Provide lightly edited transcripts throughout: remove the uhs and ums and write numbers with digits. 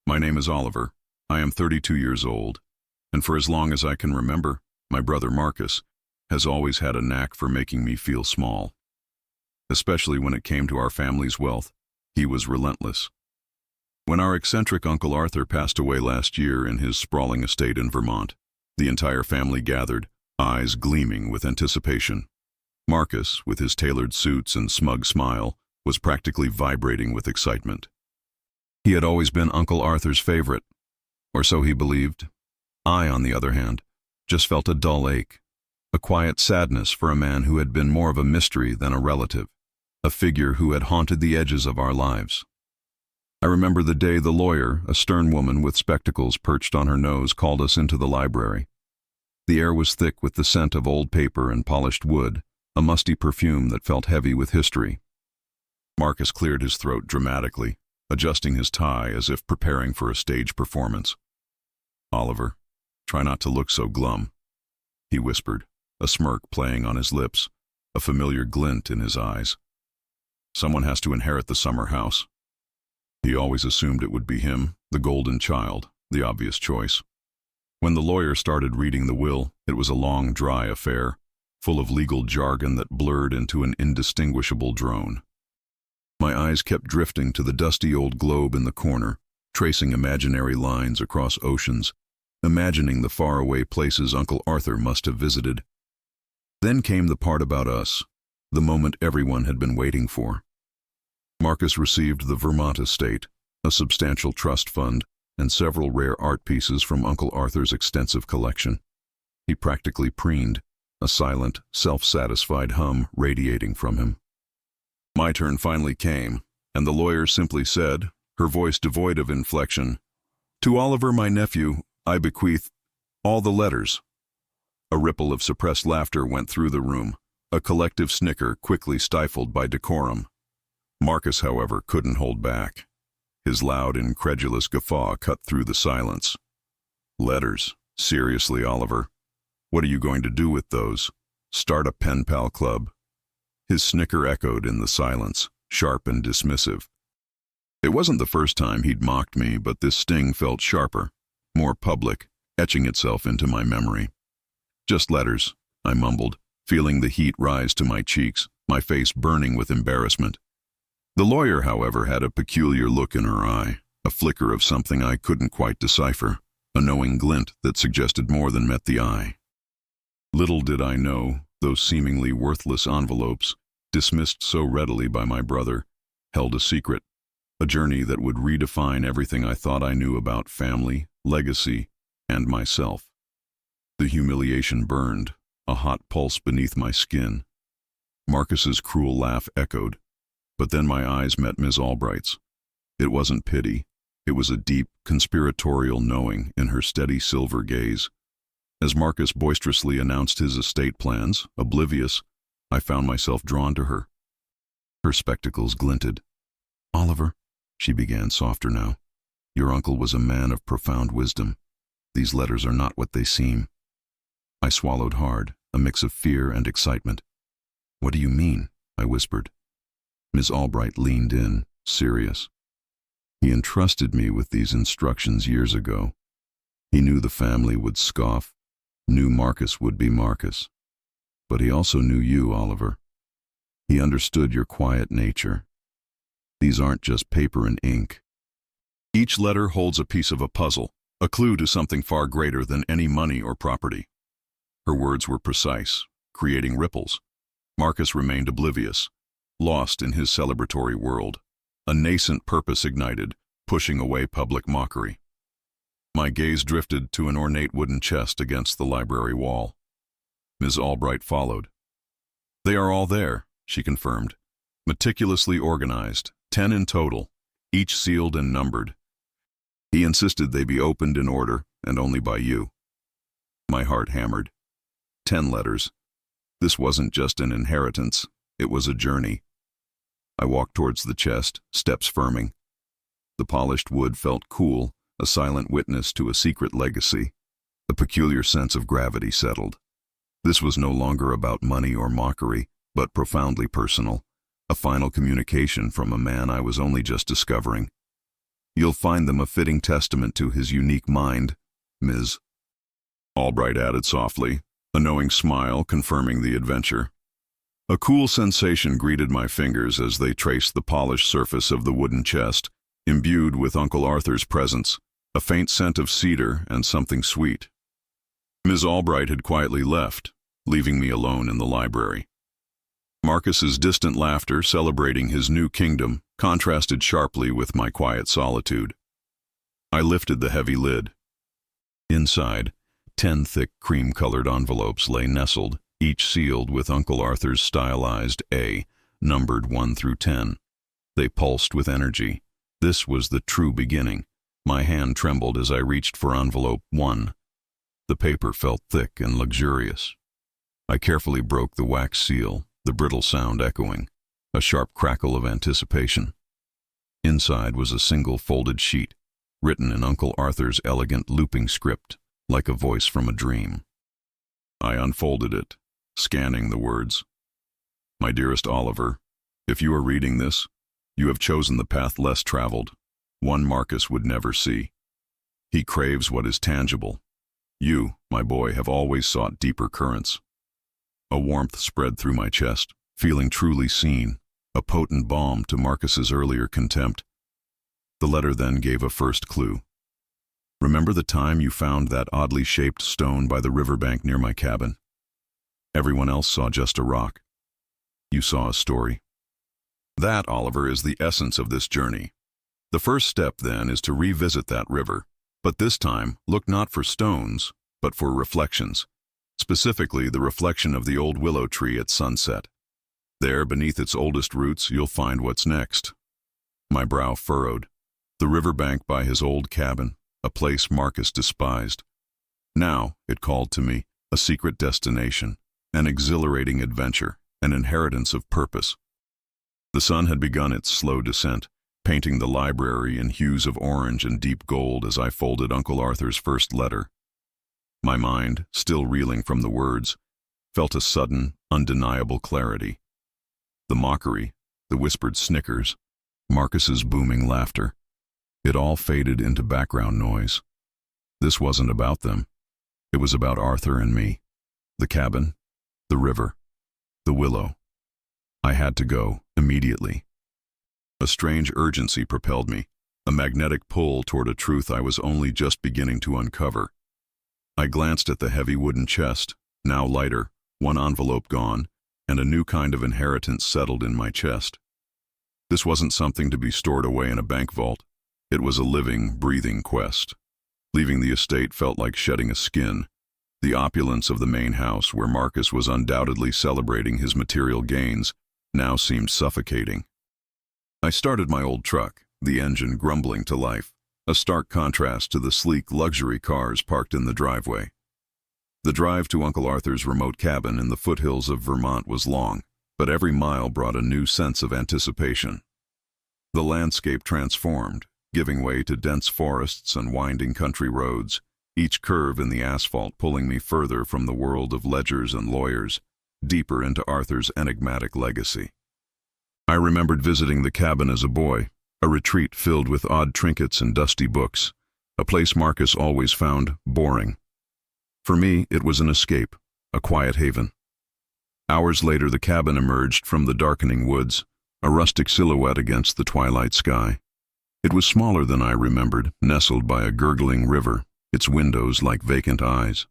My name is Oliver. I am 32 years old, and for as long as I can remember, my brother Marcus has always had a knack for making me feel small. Especially when it came to our family's wealth, he was relentless. When our eccentric Uncle Arthur passed away last year in his sprawling estate in Vermont, the entire family gathered, eyes gleaming with anticipation. Marcus, with his tailored suits and smug smile, was practically vibrating with excitement. He had always been Uncle Arthur's favorite, or so he believed. I, on the other hand, just felt a dull ache, a quiet sadness for a man who had been more of a mystery than a relative, a figure who had haunted the edges of our lives. I remember the day the lawyer, a stern woman with spectacles perched on her nose, called us into the library. The air was thick with the scent of old paper and polished wood, a musty perfume that felt heavy with history. Marcus cleared his throat dramatically, adjusting his tie as if preparing for a stage performance. "Oliver, try not to look so glum," he whispered, a smirk playing on his lips, a familiar glint in his eyes. "Someone has to inherit the summer house." He always assumed it would be him, the golden child, the obvious choice. When the lawyer started reading the will, it was a long, dry affair, full of legal jargon that blurred into an indistinguishable drone. My eyes kept drifting to the dusty old globe in the corner, tracing imaginary lines across oceans, imagining the faraway places Uncle Arthur must have visited. Then came the part about us, the moment everyone had been waiting for. Marcus received the Vermont estate, a substantial trust fund, and several rare art pieces from Uncle Arthur's extensive collection. He practically preened, a silent, self-satisfied hum radiating from him. My turn finally came, and the lawyer simply said, her voice devoid of inflection, "To Oliver, my nephew, I bequeath all the letters." A ripple of suppressed laughter went through the room, a collective snicker quickly stifled by decorum. Marcus, however, couldn't hold back. His loud, incredulous guffaw cut through the silence. "Letters? Seriously, Oliver? What are you going to do with those? Start a pen pal club?" His snicker echoed in the silence, sharp and dismissive. It wasn't the first time he'd mocked me, but this sting felt sharper, more public, etching itself into my memory. "Just letters," I mumbled, feeling the heat rise to my cheeks, my face burning with embarrassment. The lawyer, however, had a peculiar look in her eye, a flicker of something I couldn't quite decipher, a knowing glint that suggested more than met the eye. Little did I know, those seemingly worthless envelopes, dismissed so readily by my brother, held a secret, a journey that would redefine everything I thought I knew about family, legacy, and myself. The humiliation burned, a hot pulse beneath my skin. Marcus's cruel laugh echoed, but then my eyes met Ms. Albright's. It wasn't pity, it was a deep, conspiratorial knowing in her steady silver gaze. As Marcus boisterously announced his estate plans, oblivious, I found myself drawn to her. Her spectacles glinted. "Oliver," she began softer now, "your uncle was a man of profound wisdom. These letters are not what they seem." I swallowed hard, a mix of fear and excitement. "What do you mean?" I whispered. Ms. Albright leaned in, serious. "He entrusted me with these instructions years ago. He knew the family would scoff, knew Marcus would be Marcus. But he also knew you, Oliver. He understood your quiet nature. These aren't just paper and ink. Each letter holds a piece of a puzzle, a clue to something far greater than any money or property." Her words were precise, creating ripples. Marcus remained oblivious, lost in his celebratory world, a nascent purpose ignited, pushing away public mockery. My gaze drifted to an ornate wooden chest against the library wall. Ms. Albright followed. "They are all there," she confirmed, "meticulously organized, 10 in total, each sealed and numbered. He insisted they be opened in order, and only by you." My heart hammered. 10 letters. This wasn't just an inheritance, it was a journey. I walked towards the chest, steps firming. The polished wood felt cool, a silent witness to a secret legacy. A peculiar sense of gravity settled. This was no longer about money or mockery, but profoundly personal, a final communication from a man I was only just discovering. You'll find them a fitting testament to his unique mind, Ms. Albright added softly, a knowing smile confirming the adventure. A cool sensation greeted my fingers as they traced the polished surface of the wooden chest, imbued with Uncle Arthur's presence, a faint scent of cedar and something sweet. Ms. Albright had quietly left, leaving me alone in the library. Marcus's distant laughter, celebrating his new kingdom, contrasted sharply with my quiet solitude. I lifted the heavy lid. Inside, 10 thick cream-colored envelopes lay nestled, each sealed with Uncle Arthur's stylized A, numbered 1 through 10. They pulsed with energy. This was the true beginning. My hand trembled as I reached for envelope 1. The paper felt thick and luxurious. I carefully broke the wax seal, the brittle sound echoing, a sharp crackle of anticipation. Inside was a single folded sheet, written in Uncle Arthur's elegant looping script, like a voice from a dream. I unfolded it, scanning the words. My dearest Oliver, if you are reading this, you have chosen the path less traveled, one Marcus would never see. He craves what is tangible. You, my boy, have always sought deeper currents. A warmth spread through my chest, feeling truly seen, a potent balm to Marcus's earlier contempt. The letter then gave a first clue. Remember the time you found that oddly shaped stone by the riverbank near my cabin? Everyone else saw just a rock. You saw a story. That, Oliver, is the essence of this journey. The first step, then, is to revisit that river. But this time, look not for stones, but for reflections. Specifically, the reflection of the old willow tree at sunset. There, beneath its oldest roots, you'll find what's next. My brow furrowed. The riverbank by his old cabin, a place Marcus despised. Now, it called to me, a secret destination, an exhilarating adventure, an inheritance of purpose. The sun had begun its slow descent, painting the library in hues of orange and deep gold as I folded Uncle Arthur's first letter. My mind, still reeling from the words, felt a sudden, undeniable clarity. The mockery, the whispered snickers, Marcus's booming laughter, it all faded into background noise. This wasn't about them. It was about Arthur and me. The cabin, the river, the willow. I had to go, immediately. A strange urgency propelled me, a magnetic pull toward a truth I was only just beginning to uncover. I glanced at the heavy wooden chest, now lighter, one envelope gone, and a new kind of inheritance settled in my chest. This wasn't something to be stored away in a bank vault. It was a living, breathing quest. Leaving the estate felt like shedding a skin. The opulence of the main house, where Marcus was undoubtedly celebrating his material gains, now seemed suffocating. I started my old truck, the engine grumbling to life, a stark contrast to the sleek luxury cars parked in the driveway. The drive to Uncle Arthur's remote cabin in the foothills of Vermont was long, but every mile brought a new sense of anticipation. The landscape transformed, giving way to dense forests and winding country roads, each curve in the asphalt pulling me further from the world of ledgers and lawyers, deeper into Arthur's enigmatic legacy. I remembered visiting the cabin as a boy, a retreat filled with odd trinkets and dusty books, a place Marcus always found boring. For me, it was an escape, a quiet haven. Hours later, the cabin emerged from the darkening woods, a rustic silhouette against the twilight sky. It was smaller than I remembered, nestled by a gurgling river, its windows like vacant eyes.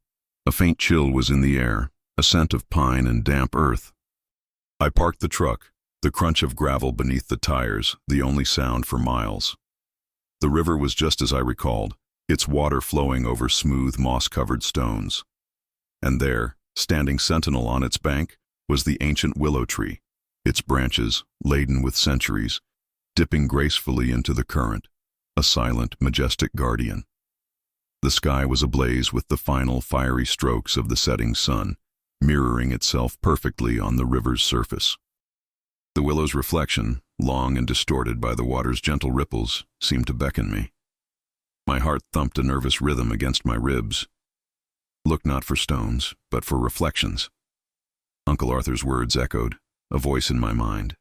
A faint chill was in the air, a scent of pine and damp earth. I parked the truck, the crunch of gravel beneath the tires, the only sound for miles. The river was just as I recalled, its water flowing over smooth, moss-covered stones. And there, standing sentinel on its bank, was the ancient willow tree, its branches, laden with centuries, dipping gracefully into the current, a silent, majestic guardian. The sky was ablaze with the final fiery strokes of the setting sun, mirroring itself perfectly on the river's surface. The willow's reflection, long and distorted by the water's gentle ripples, seemed to beckon me. My heart thumped a nervous rhythm against my ribs. Look not for stones, but for reflections. Uncle Arthur's words echoed, a voice in my mind.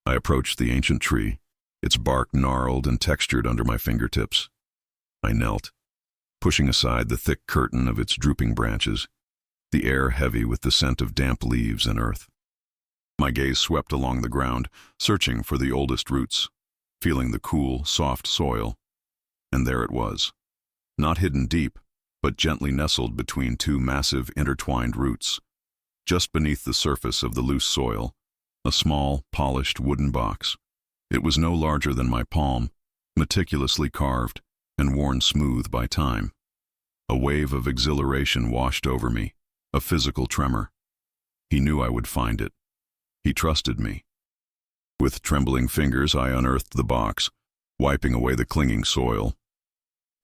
I approached the ancient tree, its bark gnarled and textured under my fingertips. I knelt, pushing aside the thick curtain of its drooping branches, the air heavy with the scent of damp leaves and earth. My gaze swept along the ground, searching for the oldest roots, feeling the cool, soft soil. And there it was, not hidden deep, but gently nestled between two massive intertwined roots. Just beneath the surface of the loose soil, a small, polished wooden box. It was no larger than my palm, meticulously carved and worn smooth by time. A wave of exhilaration washed over me, a physical tremor. He knew I would find it. He trusted me. With trembling fingers, I unearthed the box, wiping away the clinging soil.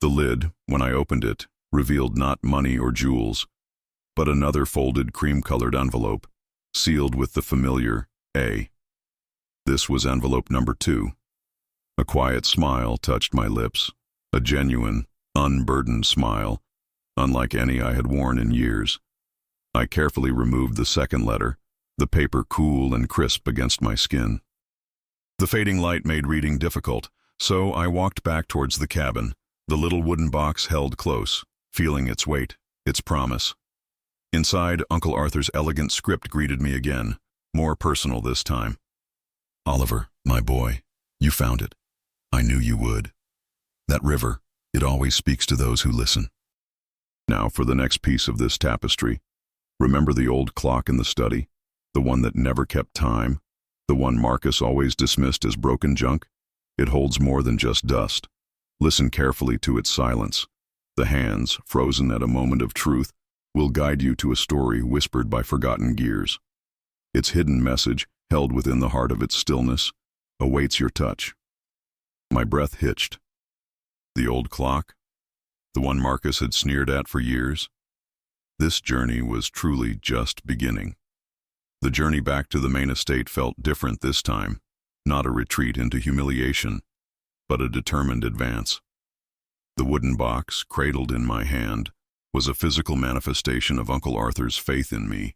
The lid, when I opened it, revealed not money or jewels, but another folded cream-colored envelope, sealed with the familiar A. This was envelope number 2. A quiet smile touched my lips, a genuine, unburdened smile, unlike any I had worn in years. I carefully removed the second letter, the paper cool and crisp against my skin. The fading light made reading difficult, so I walked back towards the cabin, the little wooden box held close, feeling its weight, its promise. Inside, Uncle Arthur's elegant script greeted me again, more personal this time. "Oliver, my boy, you found it. I knew you would. That river, it always speaks to those who listen." Now for the next piece of this tapestry. Remember the old clock in the study? The one that never kept time? The one Marcus always dismissed as broken junk? It holds more than just dust. Listen carefully to its silence. The hands, frozen at a moment of truth, will guide you to a story whispered by forgotten gears. Its hidden message, held within the heart of its stillness, awaits your touch. My breath hitched. The old clock? The one Marcus had sneered at for years? This journey was truly just beginning. The journey back to the main estate felt different this time, not a retreat into humiliation, but a determined advance. The wooden box, cradled in my hand, was a physical manifestation of Uncle Arthur's faith in me.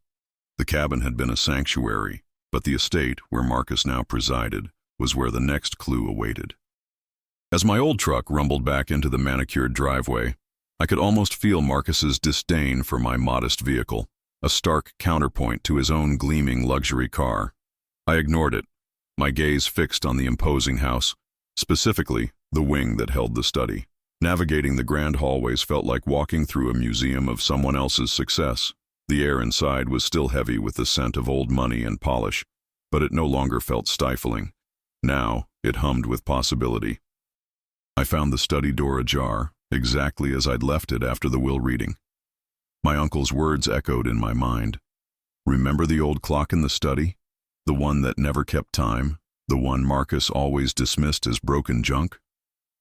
The cabin had been a sanctuary, but the estate, where Marcus now presided, was where the next clue awaited. As my old truck rumbled back into the manicured driveway, I could almost feel Marcus's disdain for my modest vehicle, a stark counterpoint to his own gleaming luxury car. I ignored it, my gaze fixed on the imposing house, specifically the wing that held the study. Navigating the grand hallways felt like walking through a museum of someone else's success. The air inside was still heavy with the scent of old money and polish, but it no longer felt stifling. Now, it hummed with possibility. I found the study door ajar, exactly as I'd left it after the will reading. My uncle's words echoed in my mind. Remember the old clock in the study? The one that never kept time? The one Marcus always dismissed as broken junk?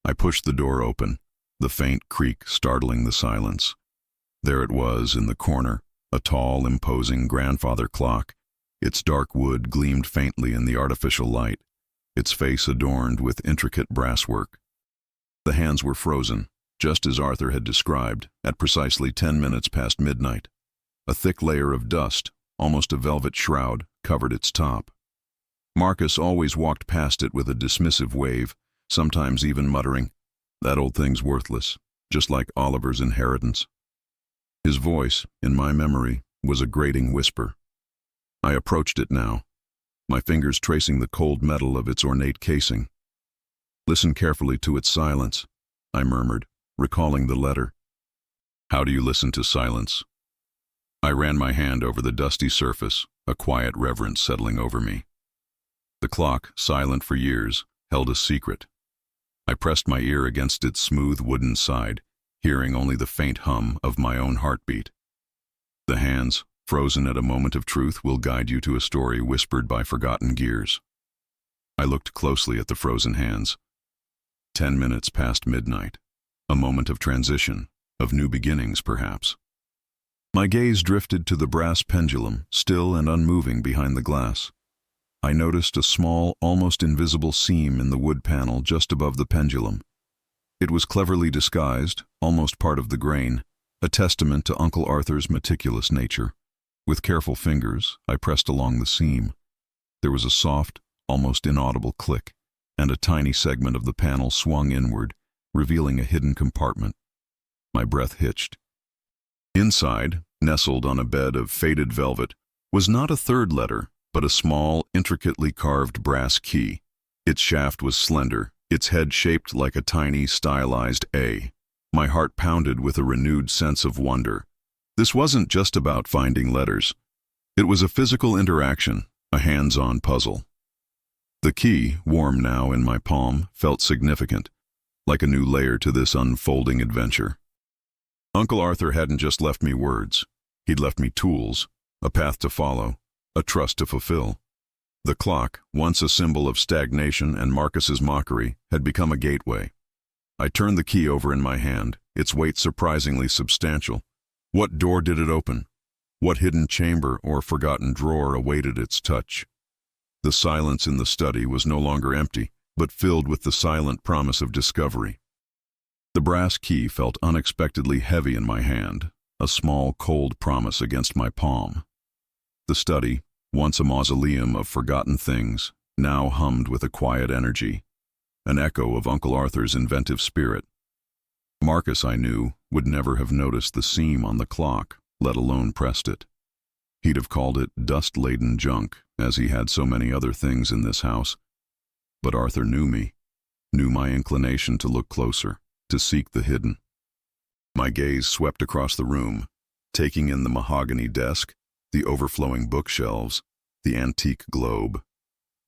I pushed the door open, the faint creak startling the silence. There it was in the corner, a tall, imposing grandfather clock. Its dark wood gleamed faintly in the artificial light, its face adorned with intricate brasswork. The hands were frozen, just as Arthur had described, at precisely 10 minutes past midnight. A thick layer of dust, almost a velvet shroud, covered its top. Marcus always walked past it with a dismissive wave, sometimes even muttering, "That old thing's worthless," just like Oliver's inheritance. His voice, in my memory, was a grating whisper. I approached it now, my fingers tracing the cold metal of its ornate casing. "Listen carefully to its silence," I murmured, recalling the letter. "How do you listen to silence?" I ran my hand over the dusty surface, a quiet reverence settling over me. The clock, silent for years, held a secret. I pressed my ear against its smooth wooden side, hearing only the faint hum of my own heartbeat. The hands, frozen at a moment of truth, will guide you to a story whispered by forgotten gears. I looked closely at the frozen hands. 10 minutes past midnight. A moment of transition, of new beginnings, perhaps. My gaze drifted to the brass pendulum, still and unmoving behind the glass. I noticed a small, almost invisible seam in the wood panel just above the pendulum. It was cleverly disguised, almost part of the grain, a testament to Uncle Arthur's meticulous nature. With careful fingers, I pressed along the seam. There was a soft, almost inaudible click, and a tiny segment of the panel swung inward, revealing a hidden compartment. My breath hitched. Inside, nestled on a bed of faded velvet, was not a third letter, but a small, intricately carved brass key. Its shaft was slender, its head shaped like a tiny, stylized A. My heart pounded with a renewed sense of wonder. This wasn't just about finding letters. It was a physical interaction, a hands-on puzzle. The key, warm now in my palm, felt significant, like a new layer to this unfolding adventure. Uncle Arthur hadn't just left me words. He'd left me tools, a path to follow, a trust to fulfill. The clock, once a symbol of stagnation and Marcus's mockery, had become a gateway. I turned the key over in my hand, its weight surprisingly substantial. What door did it open? What hidden chamber or forgotten drawer awaited its touch? The silence in the study was no longer empty, but filled with the silent promise of discovery. The brass key felt unexpectedly heavy in my hand, a small, cold promise against my palm. The study, once a mausoleum of forgotten things, now hummed with a quiet energy, an echo of Uncle Arthur's inventive spirit. Marcus, I knew, would never have noticed the seam on the clock, let alone pressed it. He'd have called it dust-laden junk, as he had so many other things in this house. But Arthur knew me, knew my inclination to look closer, to seek the hidden. My gaze swept across the room, taking in the mahogany desk, the overflowing bookshelves, the antique globe.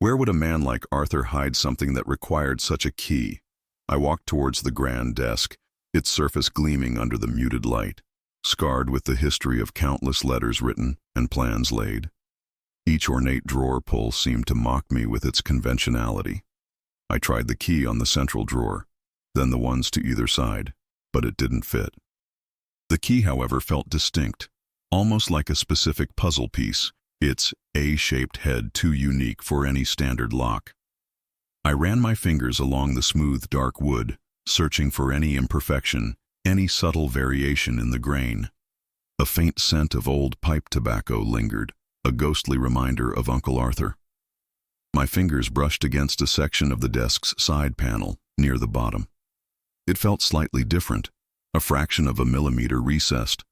Where would a man like Arthur hide something that required such a key? I walked towards the grand desk, its surface gleaming under the muted light, scarred with the history of countless letters written and plans laid. Each ornate drawer pull seemed to mock me with its conventionality. I tried the key on the central drawer, then the ones to either side, but it didn't fit. The key, however, felt distinct, almost like a specific puzzle piece, its A-shaped head too unique for any standard lock. I ran my fingers along the smooth, dark wood, searching for any imperfection, any subtle variation in the grain. A faint scent of old pipe tobacco lingered, a ghostly reminder of Uncle Arthur. My fingers brushed against a section of the desk's side panel, near the bottom. It felt slightly different, a fraction of a millimeter recessed.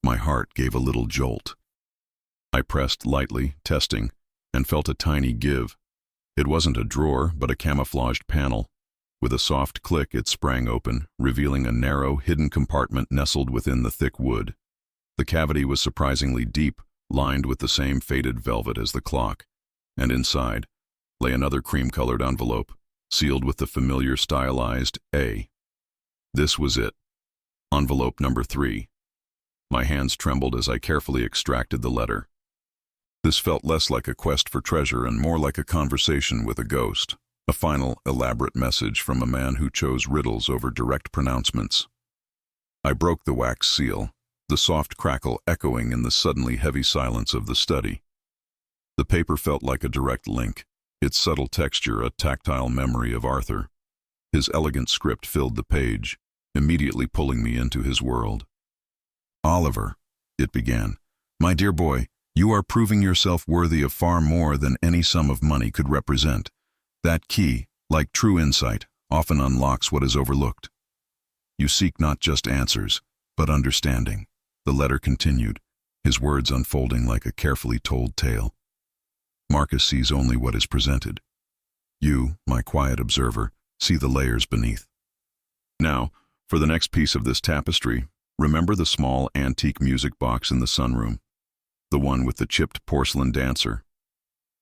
My heart gave a little jolt. I pressed lightly, testing, and felt a tiny give. It wasn't a drawer, but a camouflaged panel. With a soft click, it sprang open, revealing a narrow, hidden compartment nestled within the thick wood. The cavity was surprisingly deep, lined with the same faded velvet as the clock, and inside lay another cream-colored envelope, sealed with the familiar stylized A. This was it. Envelope number 3. My hands trembled as I carefully extracted the letter. This felt less like a quest for treasure and more like a conversation with a ghost, a final, elaborate message from a man who chose riddles over direct pronouncements. I broke the wax seal, the soft crackle echoing in the suddenly heavy silence of the study. The paper felt like a direct link, its subtle texture a tactile memory of Arthur. His elegant script filled the page, immediately pulling me into his world. "Oliver," it began, "my dear boy, you are proving yourself worthy of far more than any sum of money could represent. That key, like true insight, often unlocks what is overlooked. You seek not just answers, but understanding." The letter continued, his words unfolding like a carefully told tale. "Marcus sees only what is presented. You, my quiet observer, see the layers beneath. Now, for the next piece of this tapestry, remember the small antique music box in the sunroom, the one with the chipped porcelain dancer.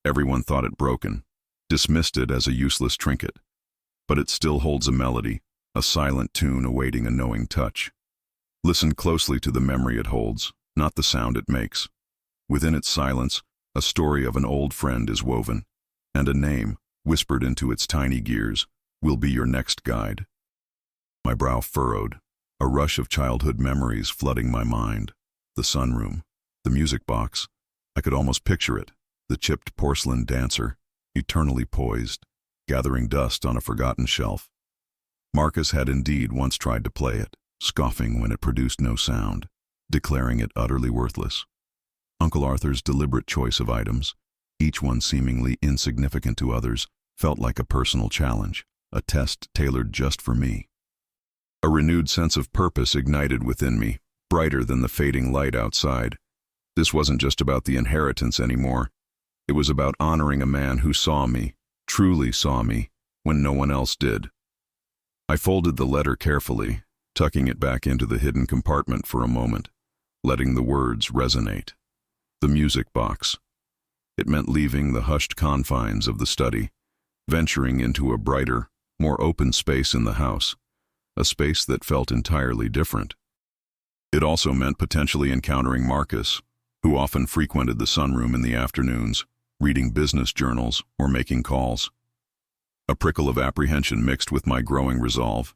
Everyone thought it broken, dismissed it as a useless trinket, but it still holds a melody, a silent tune awaiting a knowing touch. Listen closely to the memory it holds, not the sound it makes. Within its silence, a story of an old friend is woven, and a name, whispered into its tiny gears, will be your next guide." My brow furrowed, a rush of childhood memories flooding my mind. The sunroom, the music box, I could almost picture it, the chipped porcelain dancer, eternally poised, gathering dust on a forgotten shelf. Marcus had indeed once tried to play it, scoffing when it produced no sound, declaring it utterly worthless. Uncle Arthur's deliberate choice of items, each one seemingly insignificant to others, felt like a personal challenge, a test tailored just for me. A renewed sense of purpose ignited within me, brighter than the fading light outside. This wasn't just about the inheritance anymore. It was about honoring a man who saw me, truly saw me, when no one else did. I folded the letter carefully, tucking it back into the hidden compartment for a moment, letting the words resonate. The music box. It meant leaving the hushed confines of the study, venturing into a brighter, more open space in the house, a space that felt entirely different. It also meant potentially encountering Marcus, who often frequented the sunroom in the afternoons, reading business journals or making calls. A prickle of apprehension mixed with my growing resolve.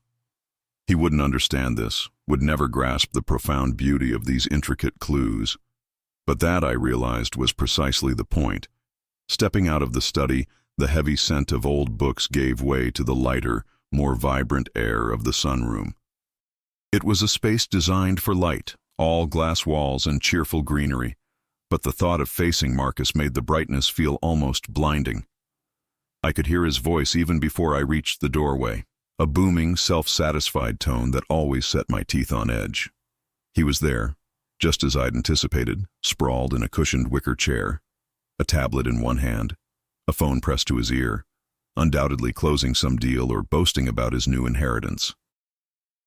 He wouldn't understand this, would never grasp the profound beauty of these intricate clues. But that, I realized, was precisely the point. Stepping out of the study, the heavy scent of old books gave way to the lighter, more vibrant air of the sunroom. It was a space designed for light, all glass walls and cheerful greenery, but the thought of facing Marcus made the brightness feel almost blinding. I could hear his voice even before I reached the doorway, a booming, self-satisfied tone that always set my teeth on edge. He was there, just as I'd anticipated, sprawled in a cushioned wicker chair, a tablet in one hand, a phone pressed to his ear, undoubtedly closing some deal or boasting about his new inheritance.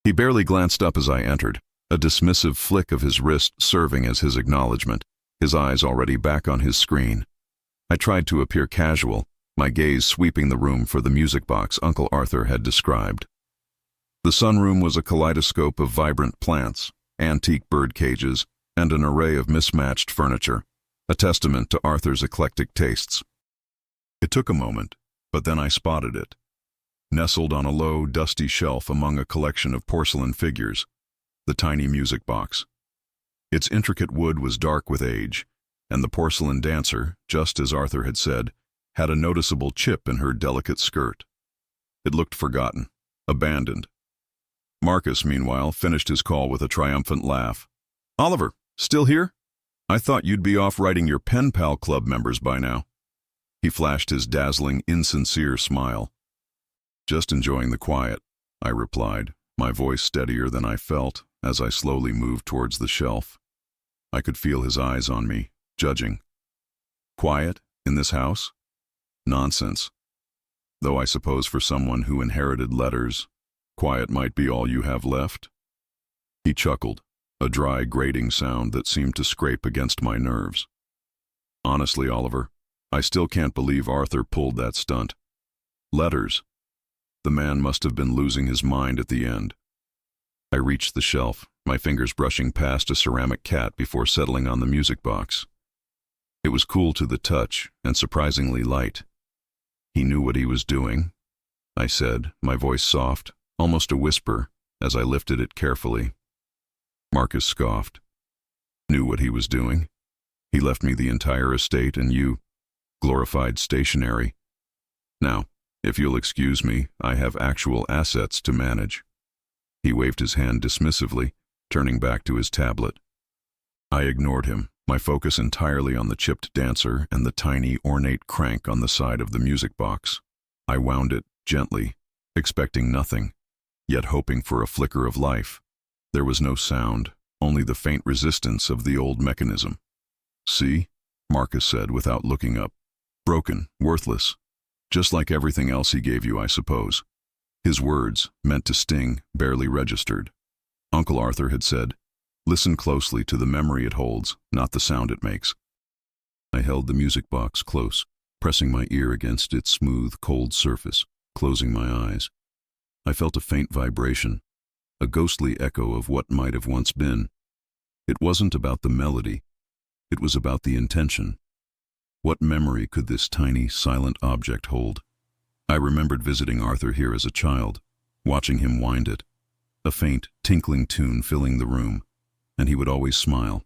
He barely glanced up as I entered, a dismissive flick of his wrist serving as his acknowledgement, his eyes already back on his screen. I tried to appear casual, my gaze sweeping the room for the music box Uncle Arthur had described. The sunroom was a kaleidoscope of vibrant plants, antique bird cages, and an array of mismatched furniture, a testament to Arthur's eclectic tastes. It took a moment, but then I spotted it. Nestled on a low, dusty shelf among a collection of porcelain figures, the tiny music box. Its intricate wood was dark with age, and the porcelain dancer, just as Arthur had said, had a noticeable chip in her delicate skirt. It looked forgotten, abandoned. Marcus, meanwhile, finished his call with a triumphant laugh. "Oliver, still here? I thought you'd be off writing your pen pal club members by now." He flashed his dazzling, insincere smile. "Just enjoying the quiet," I replied, my voice steadier than I felt as I slowly moved towards the shelf. I could feel his eyes on me, judging. Quiet in this house? Nonsense. Though I suppose for someone who inherited letters, quiet might be all you have left. He chuckled, a dry, grating sound that seemed to scrape against my nerves. "Honestly, Oliver, I still can't believe Arthur pulled that stunt. Letters. The man must have been losing his mind at the end." I reached the shelf, my fingers brushing past a ceramic cat before settling on the music box. It was cool to the touch and surprisingly light. "He knew what he was doing," I said, my voice soft, almost a whisper, as I lifted it carefully. Marcus scoffed. "Knew what he was doing? He left me the entire estate and you, glorified stationery. Now, if you'll excuse me, I have actual assets to manage." He waved his hand dismissively, turning back to his tablet. I ignored him, my focus entirely on the chipped dancer and the tiny, ornate crank on the side of the music box. I wound it gently, expecting nothing, yet hoping for a flicker of life. There was no sound, only the faint resistance of the old mechanism. "See?" Marcus said without looking up. "Broken, worthless. Just like everything else he gave you, I suppose." His words, meant to sting, barely registered. Uncle Arthur had said, "Listen closely to the memory it holds, not the sound it makes." I held the music box close, pressing my ear against its smooth, cold surface, closing my eyes. I felt a faint vibration, a ghostly echo of what might have once been. It wasn't about the melody. It was about the intention. What memory could this tiny, silent object hold? I remembered visiting Arthur here as a child, watching him wind it, a faint, tinkling tune filling the room, and he would always smile,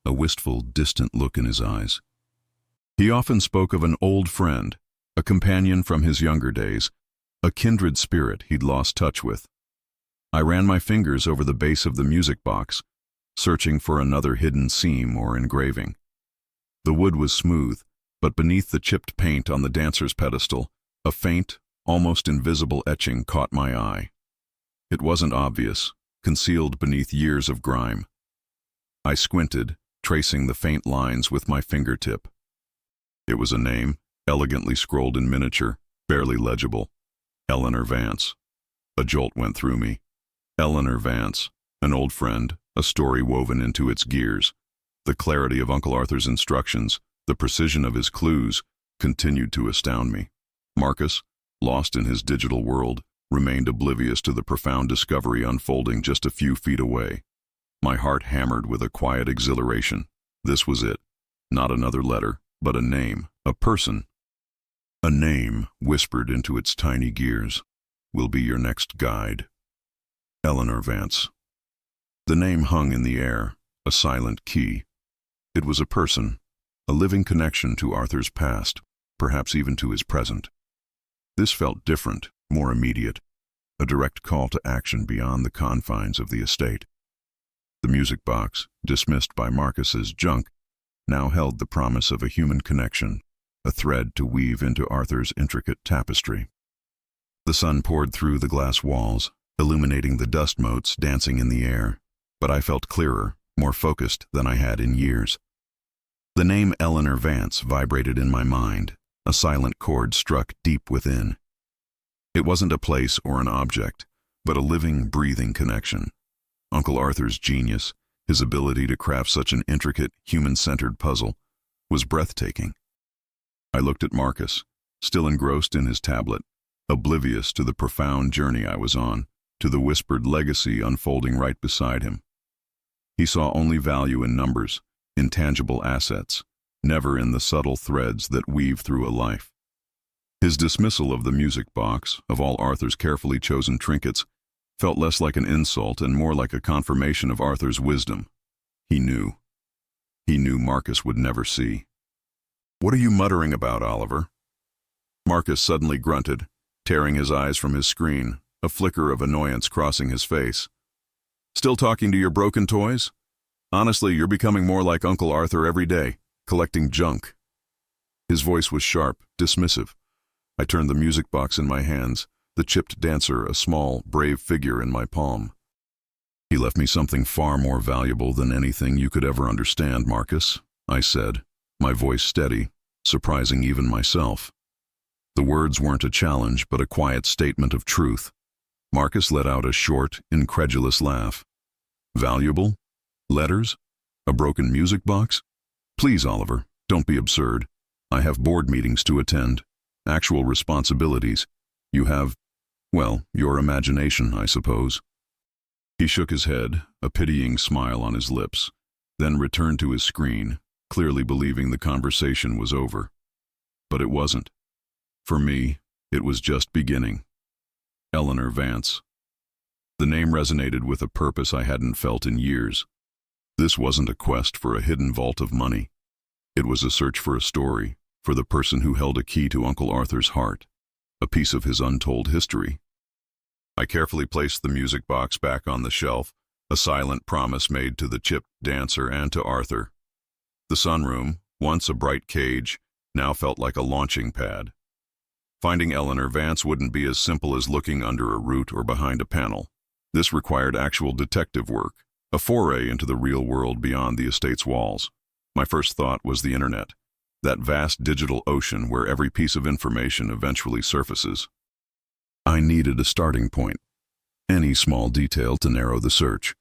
a wistful, distant look in his eyes. He often spoke of an old friend, a companion from his younger days, a kindred spirit he'd lost touch with. I ran my fingers over the base of the music box, searching for another hidden seam or engraving. The wood was smooth, but beneath the chipped paint on the dancer's pedestal, A faint, almost invisible etching caught my eye. It wasn't obvious, concealed beneath years of grime. I squinted, tracing the faint lines with my fingertip. It was a name, elegantly scrolled in miniature, barely legible. Eleanor Vance. A jolt went through me. Eleanor Vance, an old friend, a story woven into its gears. The clarity of Uncle Arthur's instructions, the precision of his clues, continued to astound me. Marcus, lost in his digital world, remained oblivious to the profound discovery unfolding just a few feet away. My heart hammered with a quiet exhilaration. This was it. Not another letter, but a name, a person. A name whispered into its tiny gears. Will be your next guide. Eleanor Vance. The name hung in the air, a silent key. It was a person, a living connection to Arthur's past, perhaps even to his present. This felt different, more immediate, a direct call to action beyond the confines of the estate. The music box, dismissed by Marcus as junk, now held the promise of a human connection, a thread to weave into Arthur's intricate tapestry. The sun poured through the glass walls, illuminating the dust motes dancing in the air, but I felt clearer, more focused than I had in years. The name Eleanor Vance vibrated in my mind, a silent chord struck deep within. It wasn't a place or an object, but a living, breathing connection. Uncle Arthur's genius, his ability to craft such an intricate, human-centered puzzle, was breathtaking. I looked at Marcus, still engrossed in his tablet, oblivious to the profound journey I was on, to the whispered legacy unfolding right beside him. He saw only value in numbers, intangible assets, never in the subtle threads that weave through a life. His dismissal of the music box, of all Arthur's carefully chosen trinkets, felt less like an insult and more like a confirmation of Arthur's wisdom. He knew. He knew Marcus would never see. "What are you muttering about, Oliver?" Marcus suddenly grunted, tearing his eyes from his screen, a flicker of annoyance crossing his face. "Still talking to your broken toys? Honestly, you're becoming more like Uncle Arthur every day, collecting junk." His voice was sharp, dismissive. I turned the music box in my hands, the chipped dancer a small, brave figure in my palm. "He left me something far more valuable than anything you could ever understand, Marcus," I said, my voice steady, surprising even myself. The words weren't a challenge, but a quiet statement of truth. Marcus let out a short, incredulous laugh. "Valuable? Letters? A broken music box? Please, Oliver, don't be absurd. I have board meetings to attend, actual responsibilities. You have, well, your imagination, I suppose." He shook his head, a pitying smile on his lips, then returned to his screen, clearly believing the conversation was over. But it wasn't. For me, it was just beginning. Eleanor Vance. The name resonated with a purpose I hadn't felt in years. This wasn't a quest for a hidden vault of money. It was a search for a story, for the person who held a key to Uncle Arthur's heart, a piece of his untold history. I carefully placed the music box back on the shelf, a silent promise made to the chipped dancer and to Arthur. The sunroom, once a bright cage, now felt like a launching pad. Finding Eleanor Vance wouldn't be as simple as looking under a root or behind a panel. This required actual detective work, a foray into the real world beyond the estate's walls. My first thought was the internet, that vast digital ocean where every piece of information eventually surfaces. I needed a starting point, any small detail to narrow the search.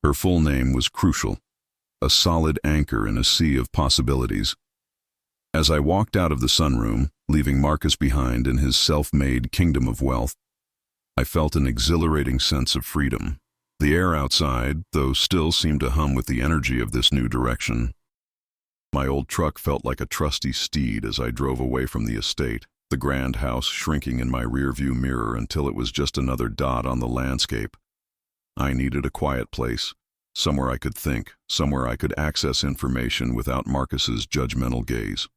Her full name was crucial, a solid anchor in a sea of possibilities. As I walked out of the sunroom, leaving Marcus behind in his self-made kingdom of wealth, I felt an exhilarating sense of freedom. The air outside, though, still seemed to hum with the energy of this new direction. My old truck felt like a trusty steed as I drove away from the estate, the grand house shrinking in my rearview mirror until it was just another dot on the landscape. I needed a quiet place, somewhere I could think, somewhere I could access information without Marcus's judgmental gaze.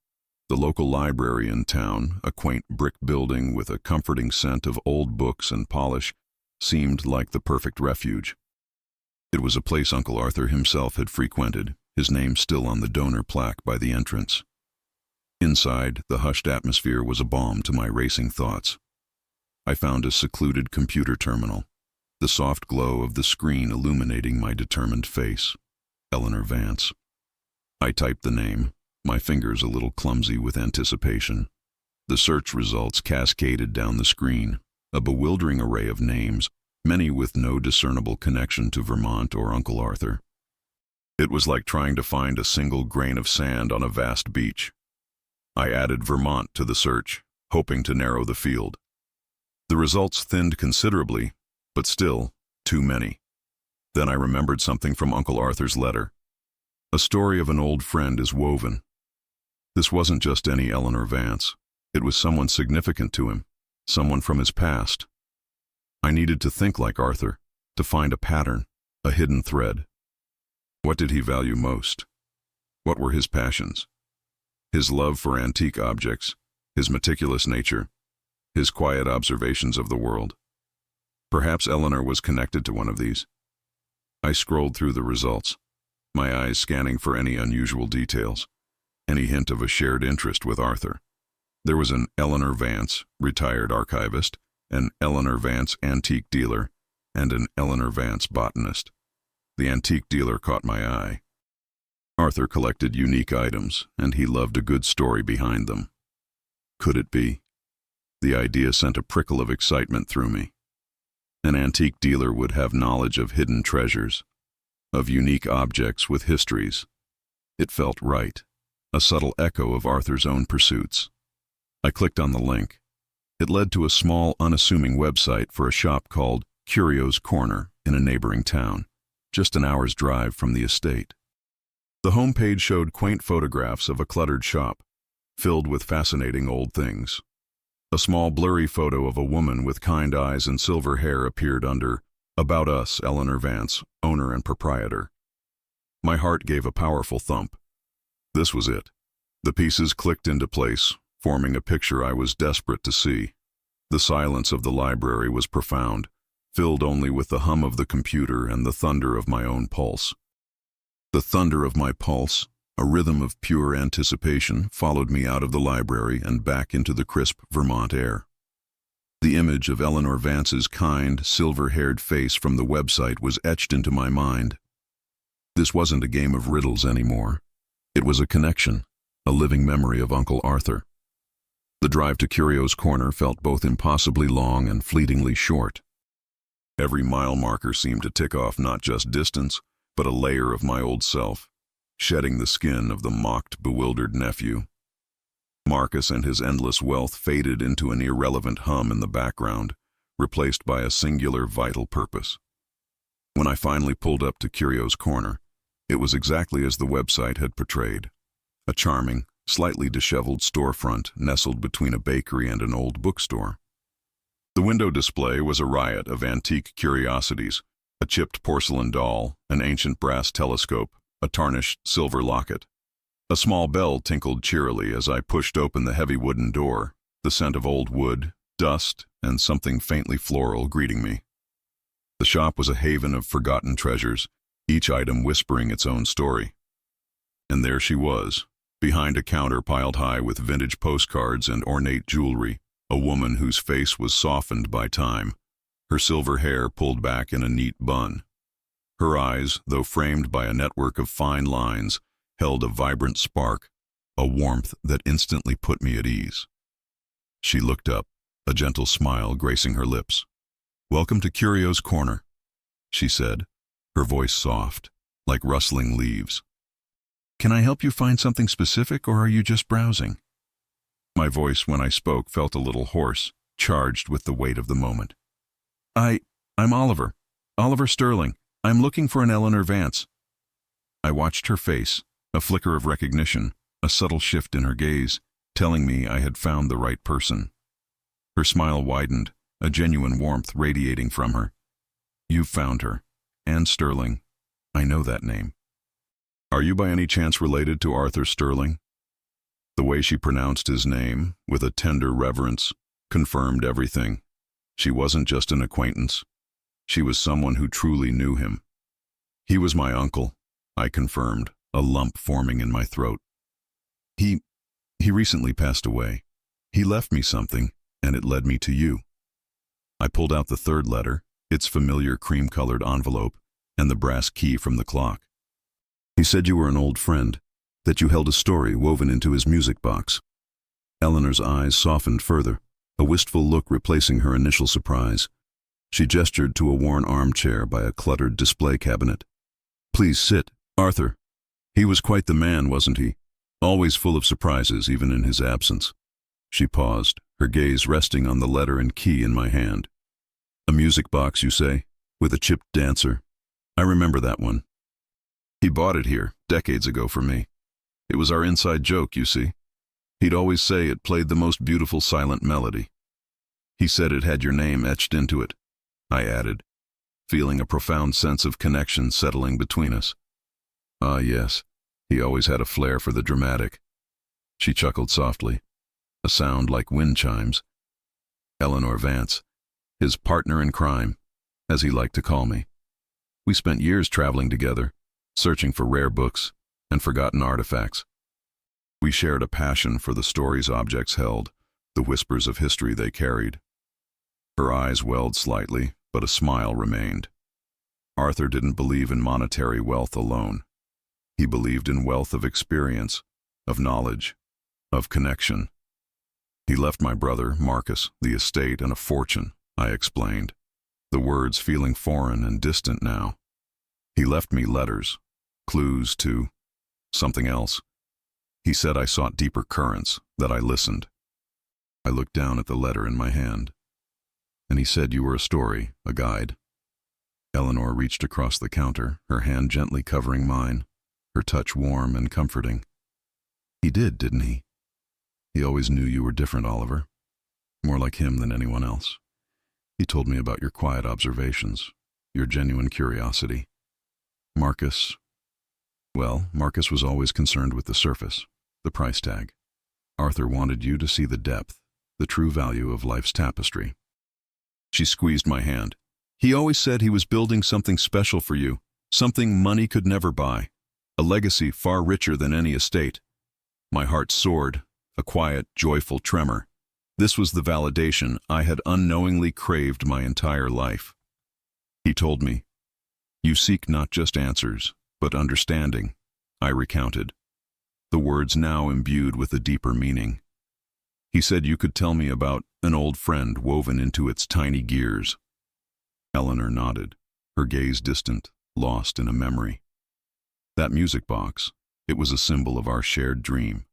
The local library in town, a quaint brick building with a comforting scent of old books and polish, seemed like the perfect refuge. It was a place Uncle Arthur himself had frequented, his name still on the donor plaque by the entrance. Inside, the hushed atmosphere was a balm to my racing thoughts. I found a secluded computer terminal, the soft glow of the screen illuminating my determined face. Eleanor Vance. I typed the name, my fingers a little clumsy with anticipation. The search results cascaded down the screen, a bewildering array of names, many with no discernible connection to Vermont or Uncle Arthur. It was like trying to find a single grain of sand on a vast beach. I added Vermont to the search, hoping to narrow the field. The results thinned considerably, but still, too many. Then I remembered something from Uncle Arthur's letter. A story of an old friend is woven. This wasn't just any Eleanor Vance. It was someone significant to him, someone from his past. I needed to think like Arthur, to find a pattern, a hidden thread. What did he value most? What were his passions? His love for antique objects, his meticulous nature, his quiet observations of the world. Perhaps Eleanor was connected to one of these. I scrolled through the results, my eyes scanning for any unusual details, any hint of a shared interest with Arthur. There was an Eleanor Vance, retired archivist, an Eleanor Vance antique dealer, and an Eleanor Vance botanist. The antique dealer caught my eye. Arthur collected unique items, and he loved a good story behind them. Could it be? The idea sent a prickle of excitement through me. An antique dealer would have knowledge of hidden treasures, of unique objects with histories. It felt right, a subtle echo of Arthur's own pursuits. I clicked on the link. It led to a small, unassuming website for a shop called Curio's Corner in a neighboring town, just an hour's drive from the estate. The homepage showed quaint photographs of a cluttered shop, filled with fascinating old things. A small blurry photo of a woman with kind eyes and silver hair appeared under About Us, Eleanor Vance, owner and proprietor. My heart gave a powerful thump. This was it. The pieces clicked into place, forming a picture I was desperate to see. The silence of the library was profound, filled only with the hum of the computer and the thunder of my own pulse. The thunder of my pulse, a rhythm of pure anticipation, followed me out of the library and back into the crisp Vermont air. The image of Eleanor Vance's kind, silver-haired face from the website was etched into my mind. This wasn't a game of riddles anymore. It was a connection, a living memory of Uncle Arthur. The drive to Curio's Corner felt both impossibly long and fleetingly short. Every mile marker seemed to tick off not just distance, but a layer of my old self, shedding the skin of the mocked, bewildered nephew. Marcus and his endless wealth faded into an irrelevant hum in the background, replaced by a singular, vital purpose. When I finally pulled up to Curio's Corner, it was exactly as the website had portrayed. A charming, slightly disheveled storefront nestled between a bakery and an old bookstore. The window display was a riot of antique curiosities, a chipped porcelain doll, an ancient brass telescope, a tarnished silver locket. A small bell tinkled cheerily as I pushed open the heavy wooden door, the scent of old wood, dust, and something faintly floral greeting me. The shop was a haven of forgotten treasures, each item whispering its own story. And there she was, behind a counter piled high with vintage postcards and ornate jewelry, a woman whose face was softened by time, her silver hair pulled back in a neat bun. Her eyes, though framed by a network of fine lines, held a vibrant spark, a warmth that instantly put me at ease. She looked up, a gentle smile gracing her lips. "Welcome to Curio's Corner," she said, her voice soft, like rustling leaves. "Can I help you find something specific, or are you just browsing?" My voice, when I spoke, felt a little hoarse, charged with the weight of the moment. I'm Oliver Sterling. I'm looking for an Eleanor Vance." I watched her face, a flicker of recognition, a subtle shift in her gaze, telling me I had found the right person. Her smile widened, a genuine warmth radiating from her. "You've found her. Anne Sterling. I know that name. Are you by any chance related to Arthur Sterling?" The way she pronounced his name, with a tender reverence, confirmed everything. She wasn't just an acquaintance. She was someone who truly knew him. "He was my uncle," I confirmed, a lump forming in my throat. He He recently passed away. He left me something, and it led me to you. I pulled out the third letter, its familiar cream-colored envelope, and the brass key from the clock. He said you were an old friend, that you held a story woven into his music box. Eleanor's eyes softened further, a wistful look replacing her initial surprise. She gestured to a worn armchair by a cluttered display cabinet. Please sit, Arthur. He was quite the man, wasn't he? Always full of surprises, even in his absence. She paused, her gaze resting on the letter and key in my hand. A music box, you say, with a chipped dancer. I remember that one. He bought it here, decades ago for me. It was our inside joke, you see. He'd always say it played the most beautiful silent melody. He said it had your name etched into it, I added, feeling a profound sense of connection settling between us. Ah, yes, he always had a flair for the dramatic. She chuckled softly, a sound like wind chimes. Eleanor Vance, his partner in crime, as he liked to call me. We spent years traveling together, searching for rare books and forgotten artifacts. We shared a passion for the stories objects held, the whispers of history they carried. Her eyes welled slightly, but a smile remained. Arthur didn't believe in monetary wealth alone. He believed in wealth of experience, of knowledge, of connection. He left my brother, Marcus, the estate and a fortune, I explained, the words feeling foreign and distant now. He left me letters, clues to something else. He said I sought deeper currents, that I listened. I looked down at the letter in my hand. And he said you were a story, a guide. Eleanor reached across the counter, her hand gently covering mine, her touch warm and comforting. He did, didn't he? He always knew you were different, Oliver. More like him than anyone else. He told me about your quiet observations, your genuine curiosity. Marcus was always concerned with the surface, the price tag. Arthur wanted you to see the depth, the true value of life's tapestry. She squeezed my hand. He always said he was building something special for you, something money could never buy, a legacy far richer than any estate. My heart soared, a quiet, joyful tremor. This was the validation I had unknowingly craved my entire life. He told me, you seek not just answers, but understanding, I recounted, the words now imbued with a deeper meaning. He said you could tell me about an old friend woven into its tiny gears. Eleanor nodded, her gaze distant, lost in a memory. That music box, it was a symbol of our shared dream.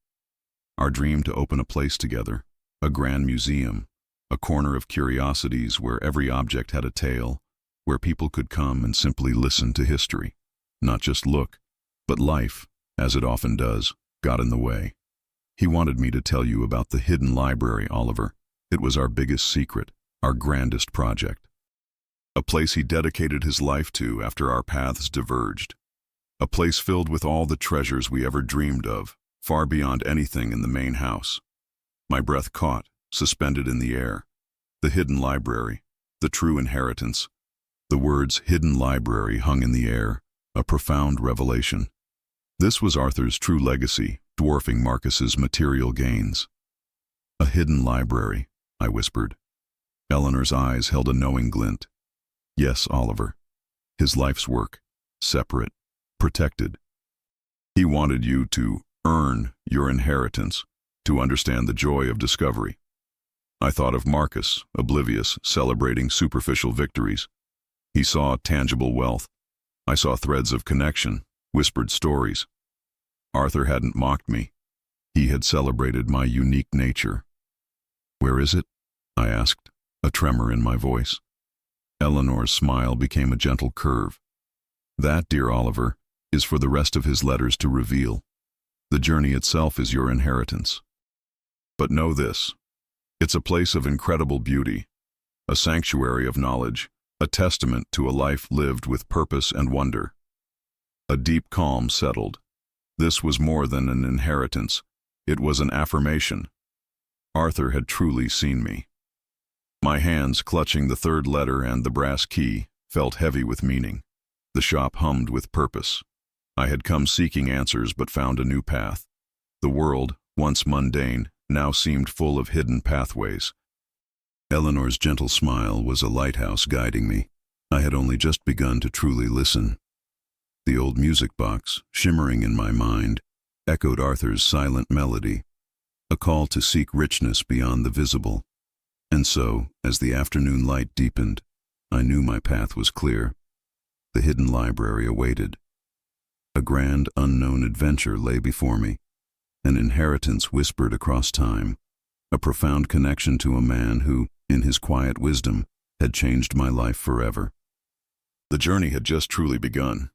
Our dream to open a place together, a grand museum, a corner of curiosities where every object had a tale, where people could come and simply listen to history. Not just look, but life, as it often does, got in the way. He wanted me to tell you about the hidden library, Oliver. It was our biggest secret, our grandest project. A place he dedicated his life to after our paths diverged. A place filled with all the treasures we ever dreamed of, far beyond anything in the main house. My breath caught, suspended in the air. The hidden library, the true inheritance. The words hidden library hung in the air, a profound revelation. This was Arthur's true legacy, dwarfing Marcus's material gains. A hidden library, I whispered. Eleanor's eyes held a knowing glint. Yes, Oliver. His life's work, separate, protected. He wanted you to earn your inheritance, to understand the joy of discovery. I thought of Marcus, oblivious, celebrating superficial victories. He saw tangible wealth. I saw threads of connection, whispered stories. Arthur hadn't mocked me. He had celebrated my unique nature. Where is it? I asked, a tremor in my voice. Eleanor's smile became a gentle curve. That, dear Oliver, is for the rest of his letters to reveal. The journey itself is your inheritance. But know this, it's a place of incredible beauty, a sanctuary of knowledge, a testament to a life lived with purpose and wonder. A deep calm settled. This was more than an inheritance, it was an affirmation. Arthur had truly seen me. My hands, clutching the third letter and the brass key, felt heavy with meaning. The shop hummed with purpose. I had come seeking answers but found a new path. The world, once mundane, now seemed full of hidden pathways. Eleanor's gentle smile was a lighthouse guiding me. I had only just begun to truly listen. The old music box, shimmering in my mind, echoed Arthur's silent melody, a call to seek richness beyond the visible. And so, as the afternoon light deepened, I knew my path was clear. The hidden library awaited. A grand, unknown adventure lay before me, an inheritance whispered across time, a profound connection to a man who, in his quiet wisdom, had changed my life forever. The journey had just truly begun.